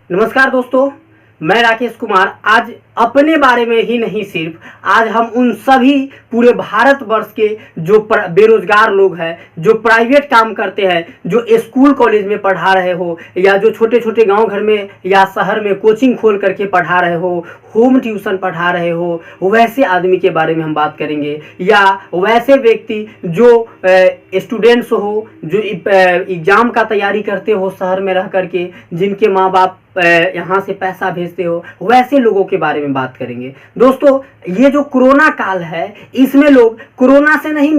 नमस्कार दोस्तों, मैं राकेश कुमार। आज अपने बारे में ही नहीं, सिर्फ आज हम उन सभी पूरे भारतवर्ष के जो बेरोजगार लोग हैं, जो प्राइवेट काम करते हैं, जो स्कूल कॉलेज में पढ़ा रहे हो या जो छोटे छोटे गांव घर में या शहर में कोचिंग खोल करके पढ़ा रहे हो, होम ट्यूशन पढ़ा रहे हो, वैसे आदमी के बारे में हम बात करेंगे। या वैसे व्यक्ति जो स्टूडेंट्स हो, जो एग्ज़ाम का तैयारी करते हो शहर में रह करके, जिनके माँ बाप यहाँ से पैसा भेजते हो, वैसे लोगों के बारे में बात करेंगे। दोस्तों, ये जो कोरोना काल है, इसमें लोग कोरोना से नहीं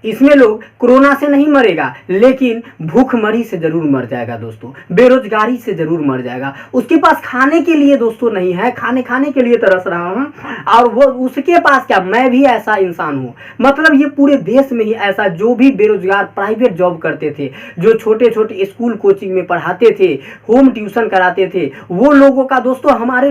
इसमें लोग कोरोना से नहीं मरेगा, लेकिन भूखमरी से जरूर मर जाएगा दोस्तों, बेरोजगारी से जरूर मर जाएगा। उसके पास खाने के लिए दोस्तों नहीं है, खाने के लिए तरस रहा हूँ, और वो उसके पास क्या, मैं भी ऐसा इंसान हूँ। मतलब ये पूरे देश में ही ऐसा जो भी बेरोजगार प्राइवेट जॉब करते थे, जो छोटे छोटे स्कूल कोचिंग में पढ़ाते थे, होम ट्यूशन कराते थे, वो लोगों का दोस्तों, हमारे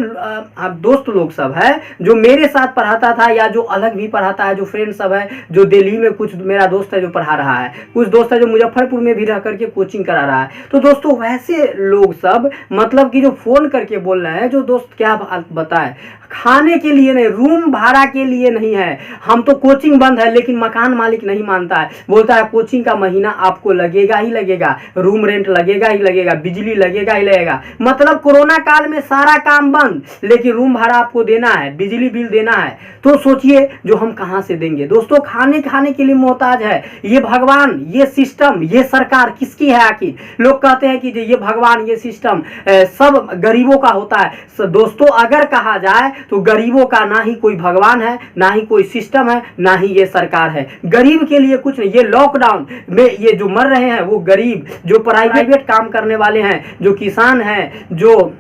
दोस्त लोग सब है जो मेरे साथ पढ़ाता था या जो अलग भी पढ़ाता है, जो फ्रेंड सब है, जो दिल्ली में, कुछ मेरा दोस्त है जो पढ़ा रहा है, कुछ दोस्त है जो मुजफ्फरपुर में भी रह करके कोचिंग करा रहा है। तो दोस्तों, वैसे लोग सब मतलब कि जो फोन करके बोल रहे हैं, जो दोस्त क्या बताए, खाने के लिए नहीं, रूम भाड़ा के लिए नहीं है, हम तो कोचिंग बंद है, लेकिन मकान मालिक नहीं मानता है, बोलता है कोचिंग का महीना आपको लगेगा ही लगेगा, रूम रेंट लगेगा ही लगेगा, बिजली लगेगा ही लगेगा। मतलब कोरोना काल में सारा काम बंद, लेकिन रूम भाड़ा आपको देना है, बिजली बिल देना है। तो सोचिए जो हम कहां से देंगे दोस्तों। खाने के लिए मोहताज है ये भगवान, ये सिस्टम, ये सरकार किसकी है आखिर? लोग कहते हैं कि ये भगवान, ये सिस्टम सब गरीबों का होता है। दोस्तों, अगर कहा जाए तो गरीबों का ना ही कोई भगवान है, ना ही कोई सिस्टम है, ना ही ये सरकार है। गरीब के लिए कुछ नहीं। ये लॉकडाउन में ये जो मर रहे हैं वो गरीब, जो प्राइवेट काम करने वाले हैं, जो किसान हैं, जो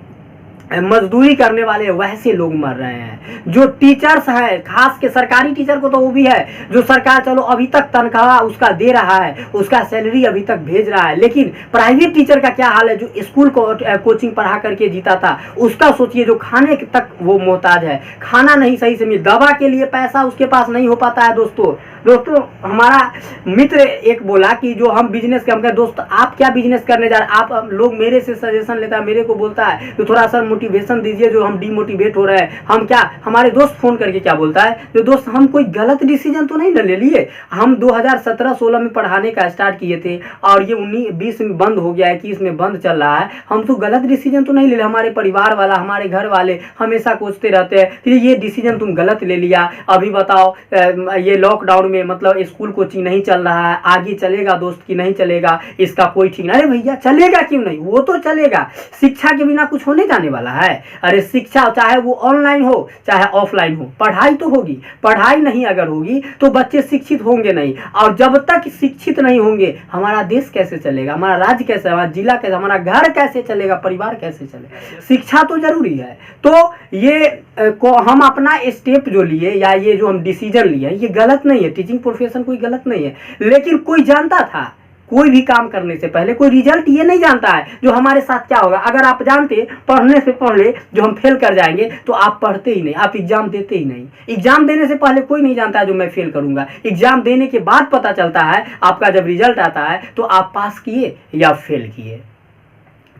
मजदूरी करने वाले, वैसे लोग मर रहे हैं। जो टीचर्स हैं, खास के सरकारी टीचर को तो वो भी है, जो सरकार चलो अभी तक तनख्वाह उसका दे रहा है, उसका सैलरी अभी तक भेज रहा है, लेकिन प्राइवेट टीचर का क्या हाल है, जो स्कूल कोचिंग पढ़ा करके जीता था, उसका सोचिए, जो खाने तक वो मोहताज है, खाना नहीं सही से मिल, दवा के लिए पैसा उसके पास नहीं हो पाता है। दोस्तों, हमारा मित्र एक बोला कि जो हम बिजनेस के, हम कहे दोस्त आप क्या बिजनेस करने जा रहे हैं? आप लोग मेरे से सजेशन लेता है, मेरे को बोलता है तो थोड़ा सा मोटिवेशन दीजिए, जो हम डिमोटिवेट हो रहे हैं। हम क्या, हमारे दोस्त फोन करके क्या बोलता है, जो दोस्त हम कोई गलत डिसीजन तो नहीं ले लिए, हम 2017-16 में पढ़ाने का स्टार्ट किए थे और ये 19-20 में बंद हो गया है, 21 में बंद चल रहा है, हम तो गलत डिसीजन तो नहीं ले। हमारे परिवार वाला, हमारे घर वाले हमेशा कोसते रहते हैं कि ये डिसीजन तुम गलत ले लिया। अभी बताओ, ये लॉकडाउन में मतलब स्कूल कोचिंग नहीं चल रहा है, आगे चलेगा दोस्त की नहीं चलेगा, इसका कोई ठीक नहीं। अरे भैया, चलेगा क्यों नहीं, वो तो चलेगा। शिक्षा के बिना कुछ होने जाने वाला है? अरे शिक्षा चाहे वो ऑनलाइन हो चाहे ऑफलाइन हो, पढ़ाई तो होगी। पढ़ाई नहीं अगर होगी तो बच्चे शिक्षित होंगे नहीं, और जब तक शिक्षित नहीं होंगे हमारा देश कैसे चलेगा, हमारा राज्य कैसे, हमारा जिला कैसे, हमारा घर कैसे चलेगा, परिवार कैसे चलेगा? शिक्षा तो जरूरी है। तो ये को हम अपना स्टेप जो लिए या ये जो हम डिसीजन लिए, ये गलत नहीं है। टीचिंग प्रोफेशन कोई गलत नहीं है, लेकिन कोई जानता था कोई भी काम करने से पहले कोई रिजल्ट ये नहीं जानता है जो हमारे साथ क्या होगा। अगर आप जानते पढ़ने से पहले जो हम फेल कर जाएंगे तो आप पढ़ते ही नहीं, आप एग्जाम देते ही नहीं। एग्जाम देने से पहले कोई नहीं जानता है जो मैं फेल करूंगा। एग्जाम देने के बाद पता चलता है, आपका जब रिजल्ट आता है तो आप पास किए या फेल किए।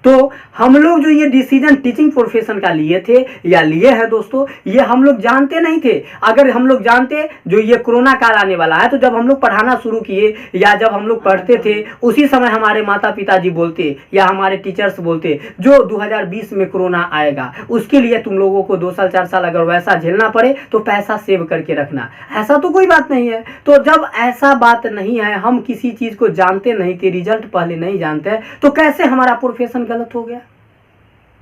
तो हम लोग जो ये डिसीजन टीचिंग प्रोफेशन का लिए थे या लिए हैं दोस्तों, ये हम लोग जानते नहीं थे। अगर हम लोग जानते जो ये कोरोना काल आने वाला है, तो जब हम लोग पढ़ाना शुरू किए या जब हम लोग पढ़ते थे, उसी समय हमारे माता पिताजी बोलते या हमारे टीचर्स बोलते जो 2020 में कोरोना आएगा, उसके लिए तुम लोगों को 2 साल 4 साल अगर वैसा झेलना पड़े तो पैसा सेव करके रखना। ऐसा तो कोई बात नहीं है। तो जब ऐसा बात नहीं है, हम किसी चीज़ को जानते नहीं थे, रिजल्ट पहले नहीं जानते, तो कैसे हमारा प्रोफेशन गलत हो गया?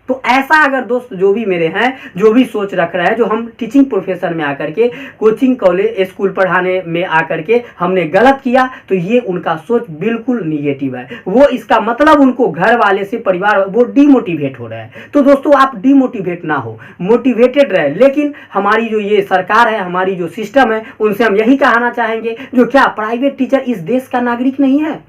तो ऐसा अगर दोस्त जो भी मेरे हैं, जो भी सोच रख रहे हैं, जो हम टीचिंग प्रोफेशन में आकर के, कोचिंग कॉलेज स्कूल पढ़ाने में आकर के हमने गलत किया, तो ये उनका सोच बिल्कुल निगेटिव है। वो इसका मतलब उनको घर वाले से, परिवार, वो डिमोटिवेट हो रहे हैं। तो दोस्तों, आप डिमोटिवेट ना हो, मोटिवेटेड रहे। लेकिन हमारी जो ये सरकार है, हमारी जो सिस्टम है, उनसे हम यही कहना चाहेंगे, जो क्या प्राइवेट टीचर इस देश का नागरिक नहीं है?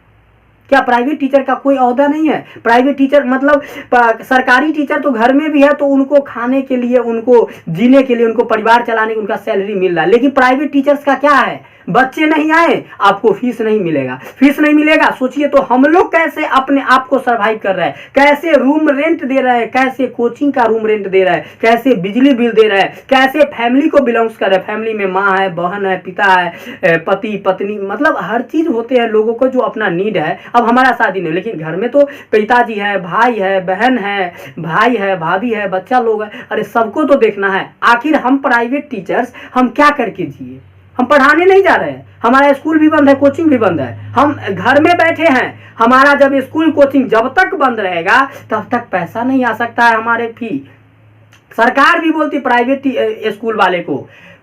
क्या प्राइवेट टीचर का कोई ओहदा नहीं है? प्राइवेट टीचर मतलब सरकारी टीचर तो घर में भी है, तो उनको खाने के लिए, उनको जीने के लिए, उनको परिवार चलाने के उनका सैलरी मिल रहा है, लेकिन प्राइवेट टीचर्स का क्या है? बच्चे नहीं आए, आपको फीस नहीं मिलेगा। फीस नहीं मिलेगा, सोचिए तो हम लोग कैसे अपने आप को सर्वाइव कर रहे हैं, कैसे रूम रेंट दे रहे हैं, कैसे कोचिंग का रूम रेंट दे रहे हैं, कैसे बिजली बिल दे रहे हैं, कैसे फैमिली को बिलोंग्स कर रहे हैं। फैमिली में माँ है, बहन है, पिता है, पति पत्नी, मतलब हर चीज होते हैं लोगों को जो अपना नीड है। अब हमारा शादी नहीं, लेकिन घर में तो पिताजी है, भाई है, बहन है, भाई है, भाभी है, बच्चा लोग है, अरे सबको तो देखना है। आखिर हम प्राइवेट टीचर्स हम क्या करके जिए? हम पढ़ाने नहीं जा रहे हैं, हमारा स्कूल भी बंद है, कोचिंग भी बंद है, हम घर में बैठे हैं। हमारा जब स्कूल कोचिंग जब तक बंद रहेगा तब तक पैसा नहीं आ सकता है हमारे फी। सरकार भी बोलती प्राइवेट स्कूल वाले को,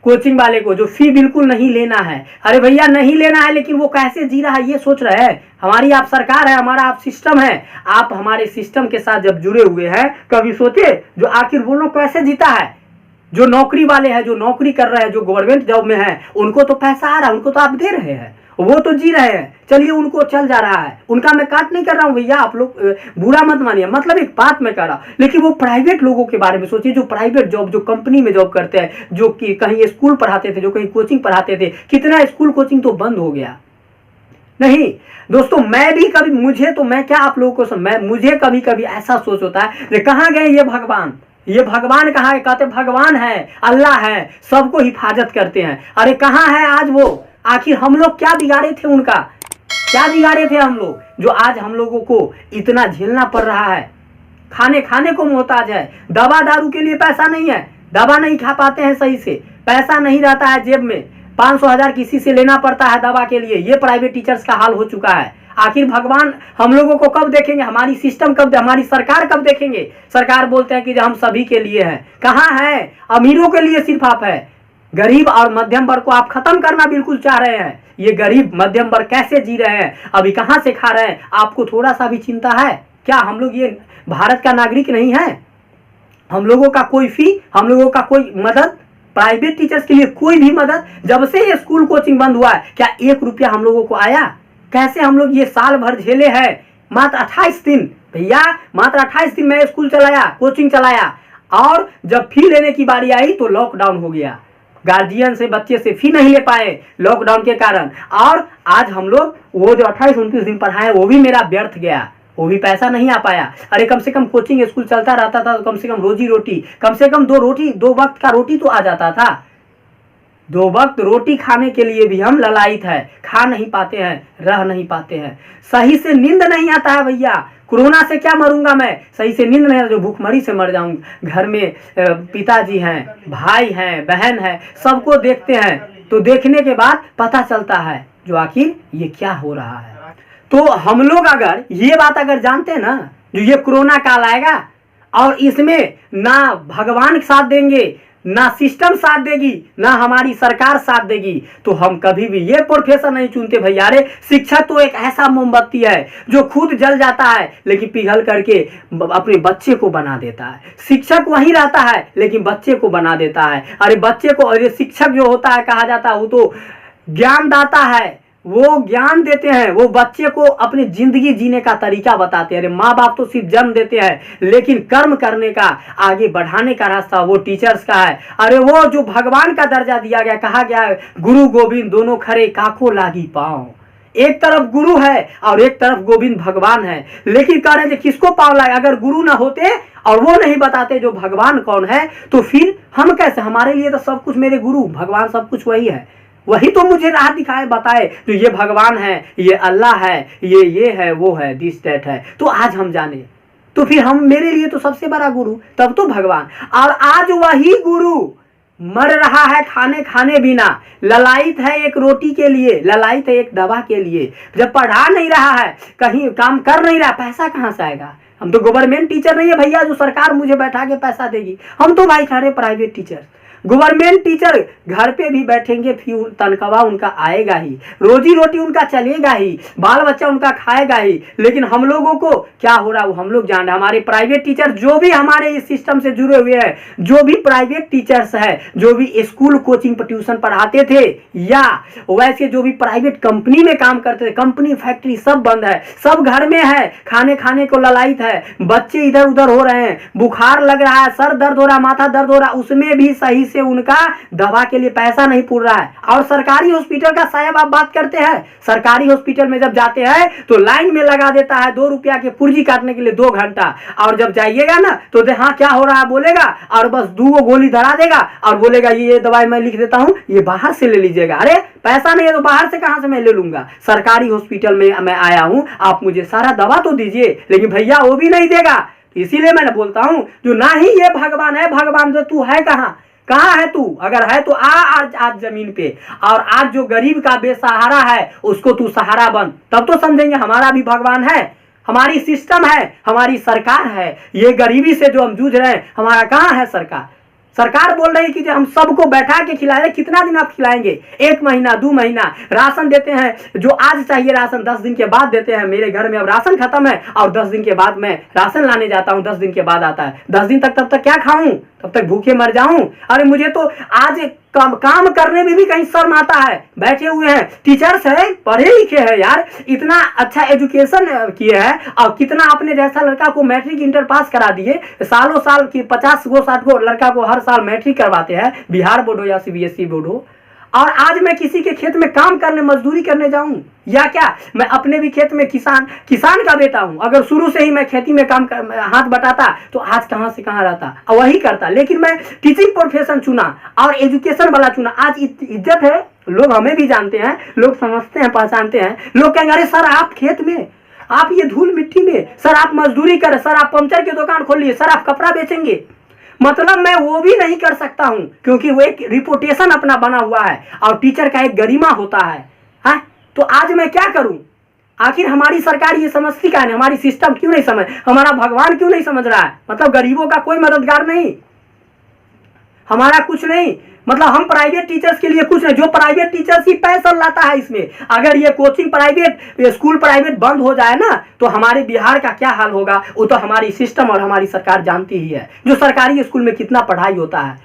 कोचिंग वाले को जो फी बिल्कुल नहीं लेना है। अरे भैया नहीं लेना है, लेकिन वो कैसे जी रहा है ये सोच रहे हैं? हमारी आप सरकार है, हमारा आप सिस्टम है, आप हमारे सिस्टम के साथ जब जुड़े हुए हैं कभी सोचे जो आखिर वो लोग कैसे जीता है? जो नौकरी वाले हैं, जो नौकरी कर रहे हैं, जो गवर्नमेंट जॉब में है, उनको तो पैसा आ रहा है, उनको तो आप दे रहे हैं, वो तो जी रहे हैं। चलिए उनको चल जा रहा है, उनका मैं काट नहीं कर रहा हूँ भैया, आप लोग बुरा मत मानिए, मतलब एक बात मैं कर रहा हूँ। लेकिन वो प्राइवेट लोगों के बारे में सोचिए जो प्राइवेट जॉब, जो कंपनी में जॉब करते हैं, जो कि कहीं स्कूल पढ़ाते थे, जो कहीं कोचिंग पढ़ाते थे। कितना स्कूल कोचिंग तो बंद हो गया। नहीं दोस्तों, मैं भी कभी, मुझे तो, मैं क्या आप लोगों को, मुझे कभी कभी ऐसा सोच होता है कहाँ गए ये भगवान? ये भगवान कहाँ है? कहते भगवान है, अल्लाह है, सबको हिफाजत करते हैं। अरे कहाँ है आज वो? आखिर हम लोग क्या बिगाड़े थे उनका? क्या बिगाड़े थे हम लोग जो आज हम लोगों को इतना झेलना पड़ रहा है? खाने को मोहताज है, दवा दारू के लिए पैसा नहीं है, दवा नहीं खा पाते हैं सही से, पैसा नहीं रहता है जेब में, 500,000 किसी से लेना पड़ता है दवा के लिए। ये प्राइवेट टीचर्स का हाल हो चुका है। आखिर भगवान हम लोगों को कब देखेंगे? हमारी सिस्टम कब, हमारी सरकार कब देखेंगे? सरकार बोलते हैं कि हम सभी के लिए है, कहाँ है? अमीरों के लिए सिर्फ आप है, गरीब और मध्यम वर्ग को आप खत्म करना बिल्कुल चाह रहे हैं। ये गरीब मध्यम वर्ग कैसे जी रहे हैं, अभी कहाँ से खा रहे हैं? आपको थोड़ा सा भी चिंता है क्या? हम लोग ये भारत का नागरिक नहीं है? हम लोगों का कोई फी, हम लोगों का कोई मदद, प्राइवेट टीचर्स के लिए कोई भी मदद? जब से ये स्कूल कोचिंग बंद हुआ है क्या 1 रुपया हम लोगों को आया? कैसे हम लोग ये साल भर झेले हैं? मात्र 28 दिन भैया, मात्र 28 दिन मैं स्कूल चलाया, कोचिंग चलाया, और जब फी लेने की बारी आई तो लॉकडाउन हो गया। गार्जियन से, बच्चे से फी नहीं ले पाए लॉकडाउन के कारण, और आज हम लोग वो जो 28-29 दिन पढ़ाए वो भी मेरा व्यर्थ गया, वो भी पैसा नहीं आ पाया। अरे कम से कम कोचिंग स्कूल चलता रहता था तो कम से कम रोजी रोटी, कम से कम 2 वक्त का रोटी तो आ जाता था। 2 वक्त रोटी खाने के लिए भी हम ललायित है, खा नहीं पाते हैं, रह नहीं पाते हैं, सही से नींद नहीं आता है भैया। कोरोना से क्या मरूंगा मैं? सही से नींद नहीं आता, जो भूखमरी से मर जाऊंगा। घर में पिताजी हैं, भाई हैं, बहन है, सबको देखते हैं, तो देखने के बाद पता चलता है जो आखिर ये क्या हो रहा है। तो हम लोग अगर ये बात अगर जानते ना, जो ये कोरोना काल आएगा और इसमें ना भगवान साथ देंगे, ना सिस्टम साथ देगी, ना हमारी सरकार साथ देगी, तो हम कभी भी ये प्रोफेशन नहीं चुनते भैया। रे शिक्षक तो एक ऐसा मोमबत्ती है जो खुद जल जाता है लेकिन पिघल करके अपने बच्चे को बना देता है। शिक्षक वहीं रहता है लेकिन बच्चे को बना देता है। अरे बच्चे को, अरे शिक्षक जो होता है कहा जाता है वो तो ज्ञानदाता है, वो ज्ञान देते हैं, वो बच्चे को अपनी जिंदगी जीने का तरीका बताते हैं। अरे माँ बाप तो सिर्फ जन्म देते हैं, लेकिन कर्म करने का, आगे बढ़ाने का रास्ता वो टीचर्स का है। अरे वो जो भगवान का दर्जा दिया गया, कहा गया है गुरु गोविंद दोनों खरे काको लागी पाँव। एक तरफ गुरु है और एक तरफ गोविंद भगवान है, लेकिन कह रहे थे किसको पाँव लागे? अगर गुरु ना होते और वो नहीं बताते जो भगवान कौन है, तो फिर हम कैसे? हमारे लिए तो सब कुछ मेरे गुरु भगवान, सब कुछ वही है, वही तो मुझे राह दिखाए, बताए जो ये भगवान है, ये अल्लाह है, ये है, वो है, दिस दैट है, तो आज हम जाने, तो फिर हम, मेरे लिए तो सबसे बड़ा गुरु तब तो भगवान। और आज वही गुरु मर रहा है खाने बिना, ललायित है एक रोटी के लिए, ललायित है एक दवा के लिए। जब पढ़ा नहीं रहा है, कहीं काम कर नहीं रहा, पैसा कहाँ से आएगा? हम तो गवर्नमेंट टीचर नहीं है भैया जो सरकार मुझे बैठा के पैसा देगी। हम तो भाई सारे प्राइवेट टीचर, गवर्नमेंट टीचर घर पे भी बैठेंगे, फिर तनख्वाह उनका आएगा ही, रोजी रोटी उनका चलेगा ही, बाल बच्चा उनका खाएगा ही। लेकिन हम लोगों को क्या हो रहा है वो हम लोग जान रहे हैं। हमारे प्राइवेट टीचर जो भी हमारे इस सिस्टम से जुड़े हुए हैं, जो भी प्राइवेट टीचर्स है, जो भी स्कूल कोचिंग पर ट्यूशन पढ़ाते थे, या वैसे जो भी प्राइवेट कंपनी में काम करते थे, कंपनी फैक्ट्री सब बंद है, सब घर में है, खाने को ललायित है। है, बच्चे इधर उधर हो रहे हैं, बुखार लग रहा है, सर दर्द हो रहा है, माथा दर्द हो रहा है, उसमें भी सही से उनका दवा के लिए पैसा नहीं पूर रहा है। और सरकारी हॉस्पिटल का साहब आप बात करते हैं, सरकारी हॉस्पिटल में जब जाते हैं तो लाइन में लगा देता है 2 रुपया के पुर्जी काटने के लिए 2 घंटा, और जब जाइएगा ना तो हाँ क्या हो रहा है बोलेगा और बस 2 गोली धरा देगा और बोलेगा ये दवाई मैं लिख देता हूं, ये बाहर से ले लीजिएगा। अरे पैसा नहीं है तो बाहर से कहां से मैं ले लूंगा? सरकारी हॉस्पिटल में मैं आया हूं, आप मुझे सारा दवा तो दीजिए, लेकिन भैया वो भी नहीं देगा। इसीलिए मैं बोलता हूं जो ना ही ये भगवान है, भगवान तो तू है कहां है तू? अगर है तो आज जमीन पे, और आज जो गरीब का बेसहारा है उसको तू सहारा बन, तब तो समझेंगे हमारा भी भगवान है, हमारी सिस्टम है, हमारी सरकार है। ये गरीबी से जो हम जूझ रहे हैं, हमारा कहां है सरकार? सरकार बोल रही है कि हम सबको बैठा के खिलाए, कितना दिन आप खिलाएंगे? 1 महीना 2 महीना राशन देते हैं, जो आज चाहिए राशन 10 दिन के बाद देते हैं। मेरे घर में अब राशन खत्म है और 10 दिन के बाद मैं राशन लाने जाता हूं, 10 दिन के बाद आता है। 10 दिन तक तब तक क्या खाऊं? तब तक भूखे मर जाऊं? अरे मुझे तो आज काम करने में भी कहीं शर्म आता है। बैठे हुए हैं, टीचर्स है, पढ़े लिखे हैं यार, इतना अच्छा एजुकेशन किए हैं और कितना अपने जैसा लड़का को मैट्रिक इंटर पास करा दिए, सालों साल की 50 गो 60 गो लड़का को हर साल मैट्रिक करवाते हैं, बिहार बोर्ड हो या CBSE बोर्ड हो। और आज मैं किसी के खेत में काम करने, मजदूरी करने जाऊं या क्या? मैं अपने भी खेत में किसान का बेटा हूं। अगर शुरू से ही मैं खेती में काम हाथ बटाता तो आज कहां से कहां रहता, वही करता। लेकिन मैं टीचिंग प्रोफेशन चुना और एजुकेशन वाला चुना। आज इज्जत है, लोग हमें भी जानते हैं, लोग समझते हैं, पहचानते हैं। लोग कहेंगे अरे सर आप खेत में, आप ये धूल मिट्टी में, सर आप मजदूरी करें, सर आप पंचर की दुकान खोलिए, सर आप कपड़ा बेचेंगे। मतलब मैं वो भी नहीं कर सकता हूं, क्योंकि वो एक रिपोर्टेशन अपना बना हुआ है और टीचर का एक गरिमा होता है। हाँ? तो आज मैं क्या करूं? आखिर हमारी सरकार ये समझती क्या है? हमारी सिस्टम क्यों नहीं समझ, हमारा भगवान क्यों नहीं समझ रहा है? मतलब गरीबों का कोई मददगार नहीं, हमारा कुछ नहीं। मतलब हम प्राइवेट टीचर्स के लिए कुछ नहीं, जो प्राइवेट टीचर्स ही पैसा लाता है इसमें। अगर ये कोचिंग प्राइवेट, स्कूल प्राइवेट बंद हो जाए ना तो हमारे बिहार का क्या हाल होगा, वो तो हमारी सिस्टम और हमारी सरकार जानती ही है। जो सरकारी स्कूल में कितना पढ़ाई होता है।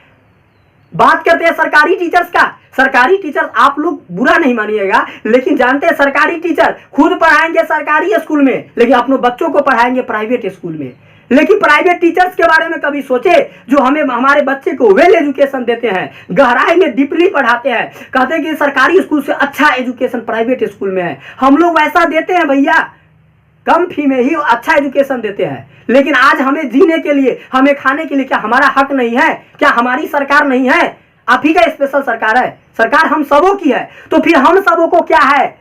बात करते हैं सरकारी टीचर्स का। सरकारी टीचर आप लोग बुरा नहीं मानिएगा, लेकिन जानते हैं सरकारी टीचर खुद पढ़ाएंगे सरकारी स्कूल में, लेकिन अपने बच्चों को पढ़ाएंगे प्राइवेट स्कूल में। लेकिन प्राइवेट टीचर्स के बारे में कभी सोचे, जो हमें हमारे बच्चे को वेल एजुकेशन देते हैं, गहराई में डीपली पढ़ाते हैं। कहते हैं कि सरकारी स्कूल से अच्छा एजुकेशन प्राइवेट स्कूल में है। हम लोग वैसा देते हैं भैया, कम फी में ही अच्छा एजुकेशन देते हैं। लेकिन आज हमें जीने के लिए, हमें खाने के लिए क्या हमारा हक नहीं है? क्या हमारी सरकार नहीं है? आप ही का स्पेशल सरकार है, सरकार हम सबों की है। तो फिर हम सबों को क्या है?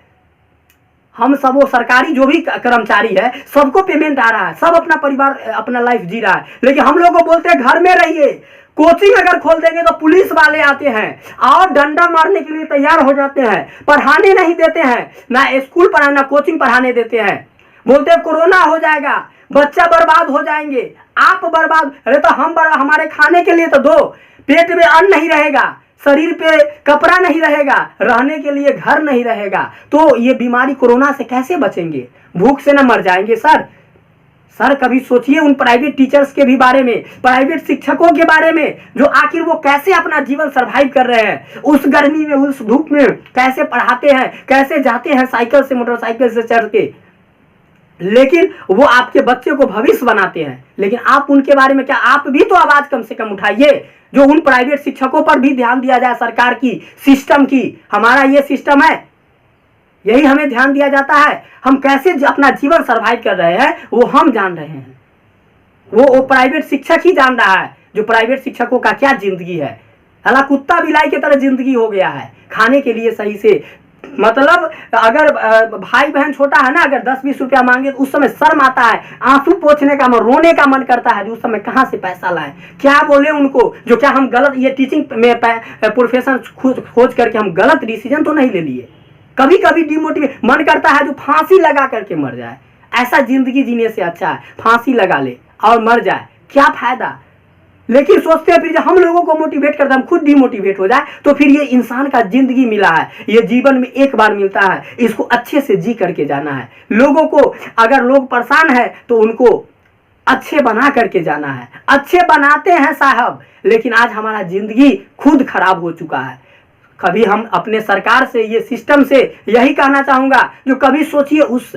हम सब वो सरकारी जो भी कर्मचारी है सबको पेमेंट आ रहा है, सब अपना परिवार अपना लाइफ जी रहा है। लेकिन हम लोग को बोलते हैं घर में रहिए। कोचिंग अगर खोल देंगे तो पुलिस वाले आते हैं और डंडा मारने के लिए तैयार हो जाते हैं, पढ़ाने नहीं देते हैं, ना स्कूल पढ़ाने ना कोचिंग पढ़ाने देते हैं। बोलते हैं कोरोना हो जाएगा, बच्चा बर्बाद हो जाएंगे, आप बर्बाद। अरे तो हमारे खाने के लिए तो दो, पेट में अन्न नहीं रहेगा, शरीर पे कपड़ा नहीं रहेगा, रहने के लिए घर नहीं रहेगा, तो ये बीमारी कोरोना से कैसे बचेंगे? भूख से ना मर जाएंगे सर कभी सोचिए उन प्राइवेट टीचर्स के भी बारे में, प्राइवेट शिक्षकों के बारे में, जो आखिर वो कैसे अपना जीवन सरवाइव कर रहे हैं, उस गर्मी में उस धूप में कैसे पढ़ाते हैं, कैसे जाते हैं साइकिल से मोटरसाइकिल से चढ़ के। लेकिन वो आपके बच्चे को भविष्य बनाते हैं। लेकिन आप उनके बारे में क्या, आप भी तो आवाज कम से कम उठाइए। जो उन प्राइवेट शिक्षकों पर भी ध्यान दिया जाए, सरकार की सिस्टम की। हमारा ये सिस्टम है, यही हमें ध्यान दिया जाता है। हम कैसे अपना जीवन सर्वाइव कर रहे हैं वो हम जान रहे हैं, वो प्राइवेट शिक्षक ही जान रहा है जो प्राइवेट शिक्षकों का क्या जिंदगी है। अला कुत्ता बिलाई की तरह जिंदगी हो गया है, खाने के लिए सही से। मतलब अगर भाई बहन छोटा है ना, अगर 10-20 रुपया मांगे तो उस समय शर्म आता है, आंसू पोंछने का मन, रोने का मन करता है। उस समय कहां से पैसा लाए, क्या बोले उनको? जो क्या हम गलत ये टीचिंग में प्रोफेशन खोज करके हम गलत डिसीजन तो नहीं ले लिए? कभी कभी डिमोटिवेट मन करता है जो फांसी लगा करके मर जाए। ऐसा जिंदगी जीने से अच्छा है फांसी लगा ले और मर जाए, क्या फायदा? लेकिन सोचते हैं फिर जब हम लोगों को मोटिवेट करते हैं, हम खुद डिमोटिवेट हो जाए, तो फिर ये इंसान का जिंदगी मिला है, ये जीवन में एक बार मिलता है, इसको अच्छे से जी करके जाना है। लोगों को, अगर लोग परेशान है तो उनको अच्छे बना करके जाना है। अच्छे बनाते हैं साहब, लेकिन आज हमारा जिंदगी खुद खराब हो चुका है। कभी हम अपने सरकार से, ये सिस्टम से यही कहना चाहूंगा, जो कभी सोचिए उस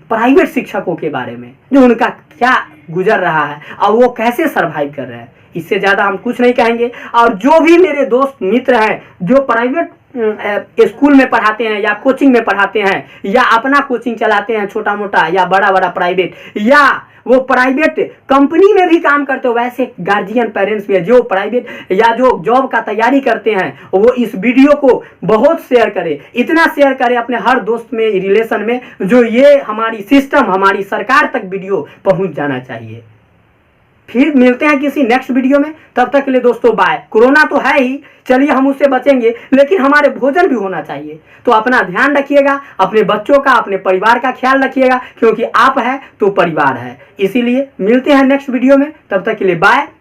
प्राइवेट शिक्षकों के बारे में, जो उनका क्या गुजर रहा है और वो कैसे सरवाइव कर रहे हैं। इससे ज़्यादा हम कुछ नहीं कहेंगे। और जो भी मेरे दोस्त मित्र हैं जो प्राइवेट स्कूल में पढ़ाते हैं या कोचिंग में पढ़ाते हैं या अपना कोचिंग चलाते हैं, छोटा मोटा या बड़ा बड़ा प्राइवेट, या वो प्राइवेट कंपनी में भी काम करते हो, वैसे गार्जियन पेरेंट्स भी है जो प्राइवेट या जो जॉब का तैयारी करते हैं, वो इस वीडियो को बहुत शेयर करें, इतना शेयर करें अपने हर दोस्त में, रिलेशन में, जो ये हमारी सिस्टम, हमारी सरकार तक वीडियो पहुंच जाना चाहिए। फिर मिलते हैं किसी नेक्स्ट वीडियो में, तब तक के लिए दोस्तों बाय। कोरोना तो है ही, चलिए हम उससे बचेंगे, लेकिन हमारे भोजन भी होना चाहिए। तो अपना ध्यान रखिएगा, अपने बच्चों का, अपने परिवार का ख्याल रखिएगा, क्योंकि आप है तो परिवार है। इसीलिए मिलते हैं नेक्स्ट वीडियो में, तब तक के लिए बाय।